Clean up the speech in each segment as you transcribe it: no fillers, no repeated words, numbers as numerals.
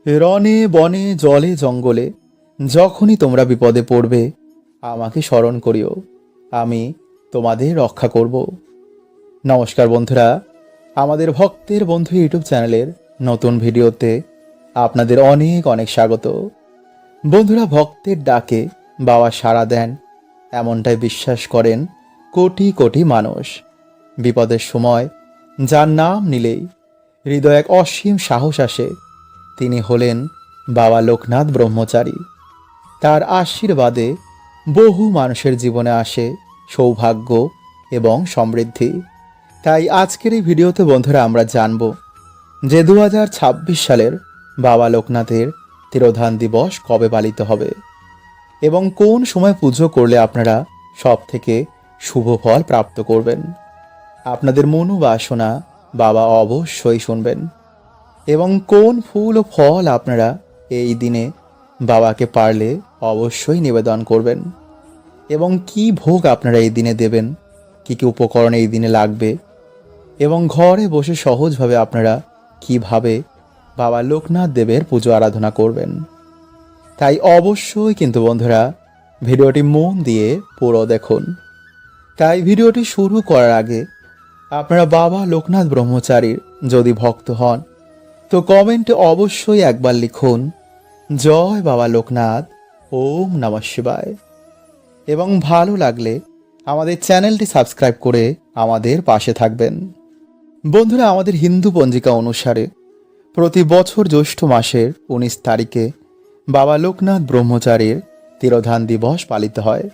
রণে বনে জলে জঙ্গলে যখনই তোমরা বিপদে পড়বে আমাকে স্মরণ করিও, আমি তোমাদের রক্ষা করব। নমস্কার বন্ধুরা, আমাদের ভক্তের বন্ধু ইউটিউব চ্যানেলের নতুন ভিডিওতে আপনাদের অনেক অনেক স্বাগত। বন্ধুরা, ভক্তের ডাকে বাবা সাড়া দেন, এমনটাই বিশ্বাস করেন কোটি কোটি মানুষ। বিপদের সময় যার নাম নিলেই হৃদয়ে এক অসীম সাহস আসে, তিনি হলেন বাবা লোকনাথ ব্রহ্মচারী। তার আশীর্বাদে বহু মানুষের জীবনে আসে সৌভাগ্য এবং সমৃদ্ধি। তাই আজকের এই ভিডিওতে বন্ধুরা আমরা জানব যে 2026 সালের বাবা লোকনাথের তিরোধান দিবস কবে পালিত হবে এবং কোন সময় পুজো করলে আপনারা সব থেকে শুভ ফল প্রাপ্ত করবেন। আপনাদের মনোবাসনা বাবা অবশ্যই শুনবেন এবং কোন ফুল ও ফল আপনারা এই দিনে বাবাকে পারলে অবশ্যই নিবেদন করবেন এবং কি ভোগ আপনারা এই দিনে দেবেন, কি কি উপকরণ এই দিনে লাগবে এবং ঘরে বসে সহজভাবে আপনারা কিভাবে বাবা লোকনাথ দেবের পুজো আরাধনা করবেন। তাই অবশ্যই কিন্তু বন্ধুরা ভিডিওটি মন দিয়ে পুরো দেখুন। তাই ভিডিওটি শুরু করার আগে আপনারা বাবা লোকনাথ ব্রহ্মচারীর যদি ভক্ত হন তো কমেন্টে অবশ্যই একবার লিখুন জয় বাবা লোকনাথ, ওম নমঃ শিবায়। এবং ভালো লাগলে আমাদের চ্যানেলটি সাবস্ক্রাইব করে আমাদের পাশে থাকবেন। বন্ধুরা, আমাদের হিন্দু পঞ্জিকা অনুসারে প্রতি বছর জ্যৈষ্ঠ মাসের 19 তারিখে বাবা লোকনাথ ব্রহ্মচারীর তিরোধান দিবস পালিত হয়।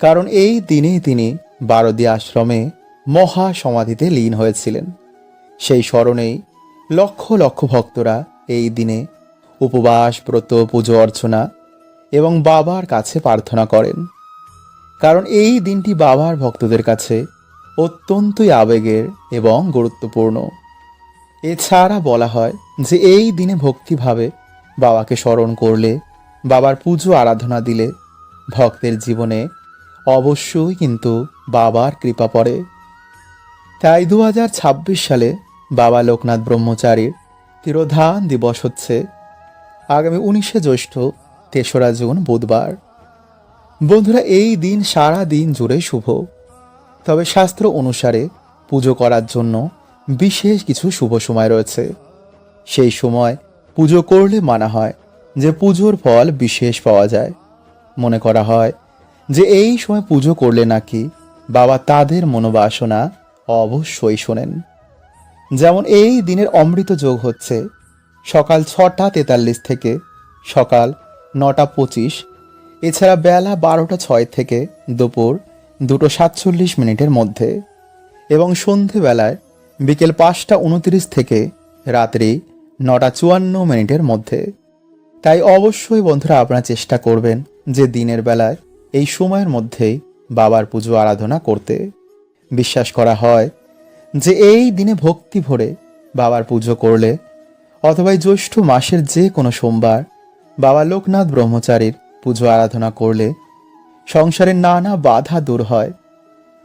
কারণ এই দিনেই তিনি বারদী আশ্রমে মহা সমাধিতে লীন হয়েছিলেন। সেই স্মরণেই লক্ষ লক্ষ ভক্তরা এই দিনে উপবাস, ব্রত, পুজো অর্চনা এবং বাবার কাছে প্রার্থনা করেন। কারণ এই দিনটি বাবার ভক্তদের কাছে অত্যন্তই আবেগের এবং গুরুত্বপূর্ণ। এছাড়া বলা হয় যে এই দিনে ভক্তিভাবে বাবাকে স্মরণ করলে, বাবার পুজো আরাধনা দিলে ভক্তের জীবনে অবশ্যই কিন্তু বাবার কৃপা পড়ে। তাই 2026 সালে বাবা লোকনাথ ব্রহ্মচারীর তিরোধান দিবস হচ্ছে আগামী 19শে জ্যৈষ্ঠ, 3রা জুন বুধবার। বন্ধুরা, এই দিন সারা দিন জুড়ে শুভ, তবে শাস্ত্র অনুসারে পুজো করার জন্য বিশেষ কিছু শুভ সময় রয়েছে। সেই সময় পুজো করলে মানা হয় যে পুজোর ফল বিশেষ পাওয়া যায়। মনে করা হয় যে এই সময় পুজো করলে নাকি বাবা তাদের মনোবাসনা অবশ্যই শোনেন। যেমন এই দিনের অমৃত যোগ হচ্ছে সকাল 6টা 43 থেকে সকাল 9টা 25, এছাড়া বেলা 12টা 6 থেকে দুপুর 2টা 47 মধ্যে এবং সন্ধেবেলায় বিকেল 5টা 29 থেকে রাত্রি 9টা 54 মধ্যে। তাই অবশ্যই বন্ধুরা আপনারা চেষ্টা করবেন যে দিনের বেলায় এই সময়ের মধ্যেই বাবার পুজো আরাধনা করতে। বিশ্বাস করা হয় যে এই দিনে ভক্তি ভরে বাবার পুজো করলে অথবা জ্যৈষ্ঠ মাসের যে কোনো সোমবার বাবা লোকনাথ ব্রহ্মচারীর পুজো আরাধনা করলে সংসারের নানা বাধা দূর হয়।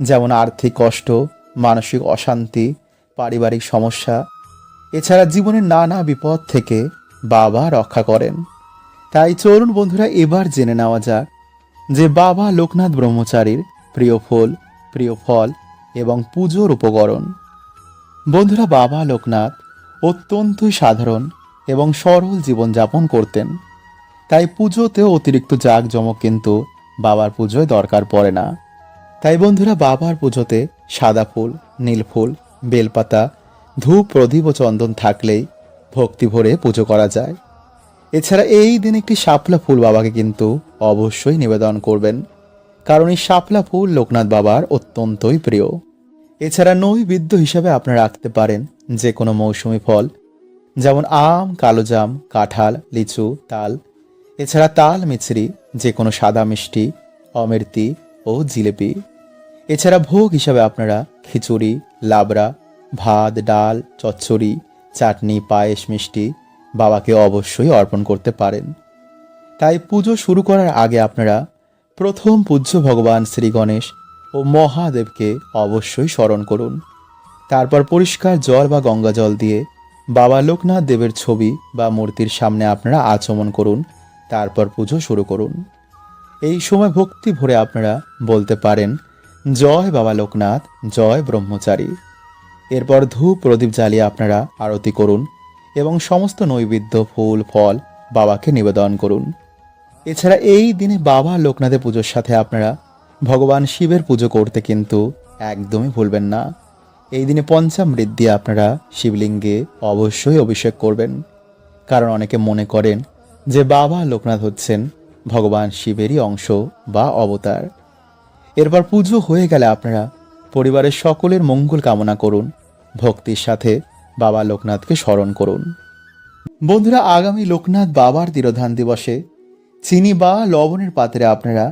যেমন আর্থিক কষ্ট, মানসিক অশান্তি, পারিবারিক সমস্যা, এছাড়া জীবনের নানা বিপদ থেকে বাবা রক্ষা করেন। তাই চলুন বন্ধুরা এবার জেনে নেওয়া যাক যে বাবা লোকনাথ ব্রহ্মচারীর প্রিয় ফুল, প্রিয় ফল এবং পুজোর উপকরণ। বন্ধুরা, বাবা লোকনাথ অত্যন্তই সাধারণ এবং সরল জীবনযাপন করতেন। তাই পুজোতেও অতিরিক্ত জাঁকজমক কিন্তু বাবার পুজোয় দরকার পড়ে না। তাই বন্ধুরা বাবার পুজোতে সাদা ফুল, নীল ফুল, বেলপাতা, ধূপ, প্রদীপ ও চন্দন থাকলেই ভক্তি ভরে পুজো করা যায়। এছাড়া এই দিন একটি শাপলা ফুল বাবাকে কিন্তু অবশ্যই নিবেদন করবেন, কারণ এই শাপলা ফুল লোকনাথ বাবার অত্যন্তই প্রিয়। এছাড়া নৈবেদ্য হিসাবে আপনারা রাখতে পারেন যে কোনো মৌসুমি ফল, যেমন আম, কালোজাম, কাঁঠাল, লিচু, তাল, এছাড়া তাল মিছরি, যে কোনো সাদা মিষ্টি, অমৃতি ও জিলেপি। এছাড়া ভোগ হিসাবে আপনারা খিচুড়ি, লাবড়া, ভাত, ডাল, চচ্চড়ি, চাটনি, পায়েস, মিষ্টি বাবাকে অবশ্যই অর্পণ করতে পারেন। তাই পুজো শুরু করার আগে আপনারা প্রথম পূজ্য ভগবান শ্রী গণেশ ও মহাদেবকে অবশ্যই স্মরণ করুন। তারপর পরিষ্কার জল বা গঙ্গা জল দিয়ে বাবা লোকনাথ দেবের ছবি বা মূর্তির সামনে আপনারা আচমন করুন, তারপর পুজো শুরু করুন। এই সময় ভক্তি ভরে আপনারা বলতে পারেন, জয় বাবা লোকনাথ, জয় ব্রহ্মচারী। এরপর ধূপ প্রদীপ জ্বালিয়ে আপনারা আরতি করুন এবং সমস্ত নৈবেদ্য ফুল ফল বাবাকে নিবেদন করুন। এছাড়া এই দিনে বাবা লোকনাথের পুজোর সাথে আপনারা ভগবান শিবের পুজো করতে কিন্তু একদমই ভুলবেন না। এই দিনে পঞ্চামৃত দিয়ে আপনারা শিবলিঙ্গে অবশ্যই অভিষেক করবেন, কারণ অনেকে মনে করেন যে বাবা লোকনাথ হচ্ছেন ভগবান শিবেরই অংশ বা অবতার। এরপর পুজো হয়ে গেলে আপনারা পরিবারের সকলের মঙ্গল কামনা করুন, ভক্তির সাথে বাবা লোকনাথকে স্মরণ করুন। বন্ধুরা, আগামী লোকনাথ বাবার তিরোধান দিবসে চিনি বা লবণের পাত্রে আপনারা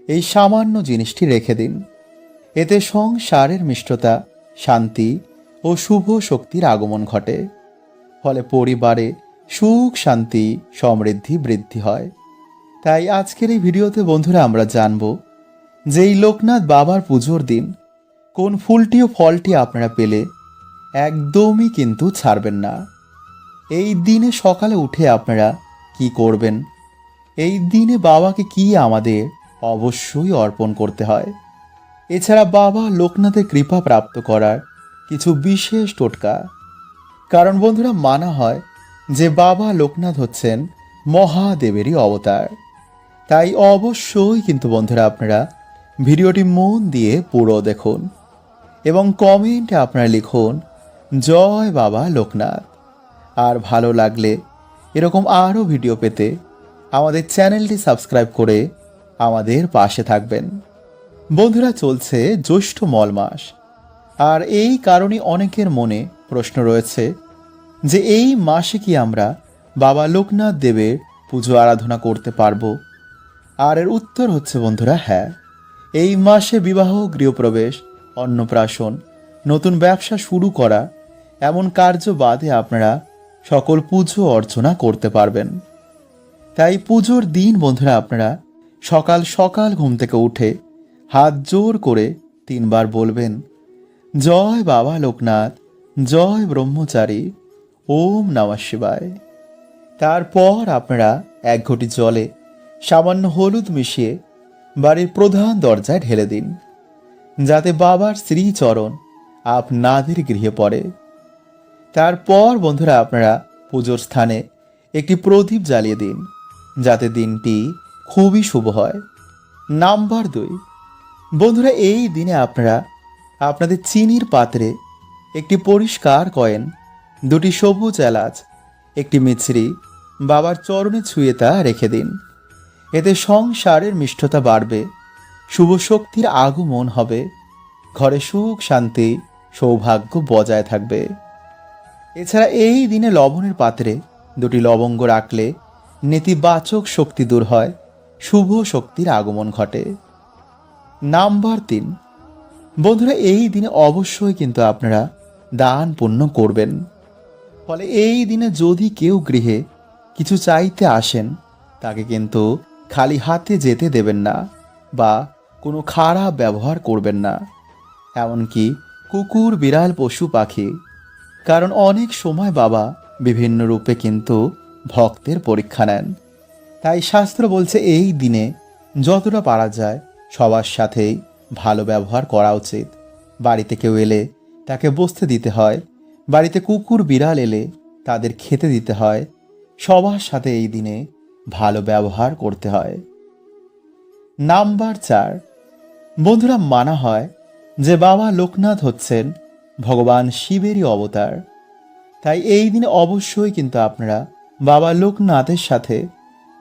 এই সামান্য জিনিসটি রেখে দিন। এতে সংসারের মিষ্টতা, শান্তি ও শুভ শক্তির আগমন ঘটে। ফলে পরিবারে সুখ শান্তি সমৃদ্ধি বৃদ্ধি হয়। তাই আজকের এই ভিডিওতে বন্ধুরা আমরা জানব যে এই লোকনাথ বাবার পুজোর দিন কোন ফুলটি ও ফলটি আপনারা পেলে একদমই কিন্তু ছাড়বেন না। এই দিনে সকালে উঠে আপনারা কি করবেন, এই দিনে বাবাকে কি আমাদের অবশ্যই অর্পণ করতে হয়। এছাড়া বাবা লোকনাথের কৃপা প্রাপ্ত করার কিছু বিশেষ টোটকা। কারণ বন্ধুরা, মানা হয় যে বাবা লোকনাথ হচ্ছেন মহাদেবেরই অবতার। তাই অবশ্যই কিন্তু বন্ধুরা আপনারা ভিডিওটি মন দিয়ে পুরো দেখুন এবং কমেন্টে আপনারা লিখুন জয় বাবা লোকনাথ। আর ভালো লাগলে এরকম আরও ভিডিও পেতে আমাদের চ্যানেলটি সাবস্ক্রাইব করে আমাদের পাশে থাকবেন। বন্ধুরা, চলছে জ্যৈষ্ঠ মল মাস, আর এই কারণে অনেকের মনে প্রশ্ন রয়েছে যে এই মাসে কি আমরা বাবা লোকনাথ দেবের পুজো আরাধনা করতে পারবো? আর এর উত্তর হচ্ছে বন্ধুরা, হ্যাঁ। এই মাসে বিবাহ, গৃহপ্রবেশ, অন্নপ্রাশন, নতুন ব্যবসা শুরু করা এমন কার্য বাদে আপনারা সকল পুজো অর্চনা করতে পারবেন। তাই পুজোর দিন বন্ধুরা আপনারা সকাল সকাল ঘুম থেকে উঠে হাত জোর করে 3 বার বলবেন, জয় বাবা লোকনাথ, জয় ব্রহ্মচারী, ওম নমঃ শিবায়। তারপর আপনারা 1 ঘটি জলে সামান্য হলুদ মিশিয়ে বাড়ির প্রধান দরজায় ঢেলে দিন, যাতে বাবার শ্রীচরণ আপনাদের গৃহে পড়ে। তারপর বন্ধুরা আপনারা পুজোর স্থানে একটি প্রদীপ জ্বালিয়ে দিন, যাতে দিনটি খুবই শুভ হয়। নাম্বার 2, বন্ধুরা এই দিনে আপনারা আপনাদের চিনির পাত্রে একটি পরিষ্কার কয়েন, 2টি সবুজ এলাচ, একটি মিছরি বাবার চরণে ছুঁয়ে তা রেখে দিন। এতে সংসারের মিষ্টতা বাড়বে, শুভ শক্তির আগমন হবে, ঘরে সুখ শান্তি সৌভাগ্য বজায় থাকবে। এছাড়া এই দিনে লবণের পাত্রে 2টি লবঙ্গ রাখলে নেতিবাচক শক্তি দূর হয়, শুভ শক্তির আগমন ঘটে। নাম্বার 3, বন্ধুরা এই দিনে অবশ্যই কিন্তু আপনারা দান পুণ্য করবেন। ফলে এই দিনে যদি কেউ গৃহে কিছু চাইতে আসেন, তাকে কিন্তু খালি হাতে যেতে দেবেন না বা কোনো খারাপ ব্যবহার করবেন না, এমনকি কুকুর বিড়াল পশু পাখি। কারণ অনেক সময় বাবা বিভিন্ন রূপে কিন্তু ভক্তের পরীক্ষা নেন। তাই শাস্ত্র বলছে এই দিনে যতটা পারা যায় সবার সাথেই ভালো ব্যবহার করা উচিত। বাড়িতে কেউ এলে তাকে বসতে দিতে হয়, বাড়িতে কুকুর বিড়াল এলে তাদের খেতে দিতে হয়। সবার সাথে এই দিনে ভালো ব্যবহার করতে হয়। নাম্বার 4, বন্ধুরা মানা হয় যে বাবা লোকনাথ হচ্ছেন ভগবান শিবেরই অবতার। তাই এই দিনে অবশ্যই কিন্তু আপনারা বাবা লোকনাথের সাথে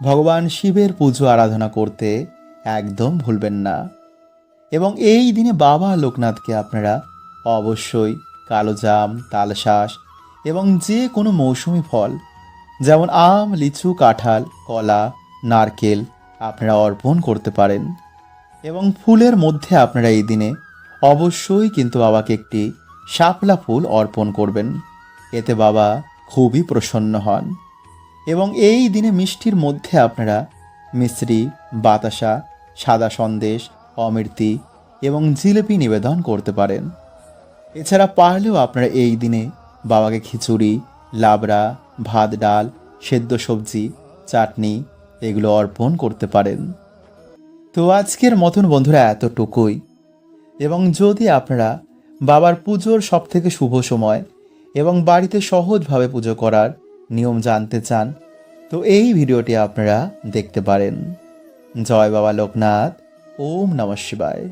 ভগবান শিবের পুজো আরাধনা করতে একদম ভুলবেন না। এবং এই দিনে বাবা লোকনাথকে আপনারা অবশ্যই কালোজাম, তালশাঁস এবং যে কোনো মৌসুমি ফল যেমন আম, লিচু, কাঁঠাল, কলা, নারকেল আপনারা অর্পণ করতে পারেন। এবং ফুলের মধ্যে আপনারা এই দিনে অবশ্যই কিন্তু বাবাকে একটি শাপলা ফুল অর্পণ করবেন। এতে বাবা খুবই প্রসন্ন হন। এবং এই দিনে মিষ্টির মধ্যে আপনারা মিশ্রি, বাতাসা, সাদা সন্দেশ, অমৃতি এবং জিলেপি নিবেদন করতে পারেন। এছাড়া পারলেও আপনারা এই দিনে বাবাকে খিচুড়ি লাবড়া, ভাত ডাল, সেদ্ধ সবজি, চাটনি এগুলো অর্পণ করতে পারেন। তো আজকের মতন বন্ধুরা এতটুকুই। এবং যদি আপনারা বাবার পুজোর সবথেকে শুভ সময় এবং বাড়িতে সহজভাবে পুজো করার নিয়ম জানতে চান, তো এই ভিডিওটি আপনারা দেখতে পারেন। জয় বাবা লোকনাথ। ওম নমঃ শিবায়।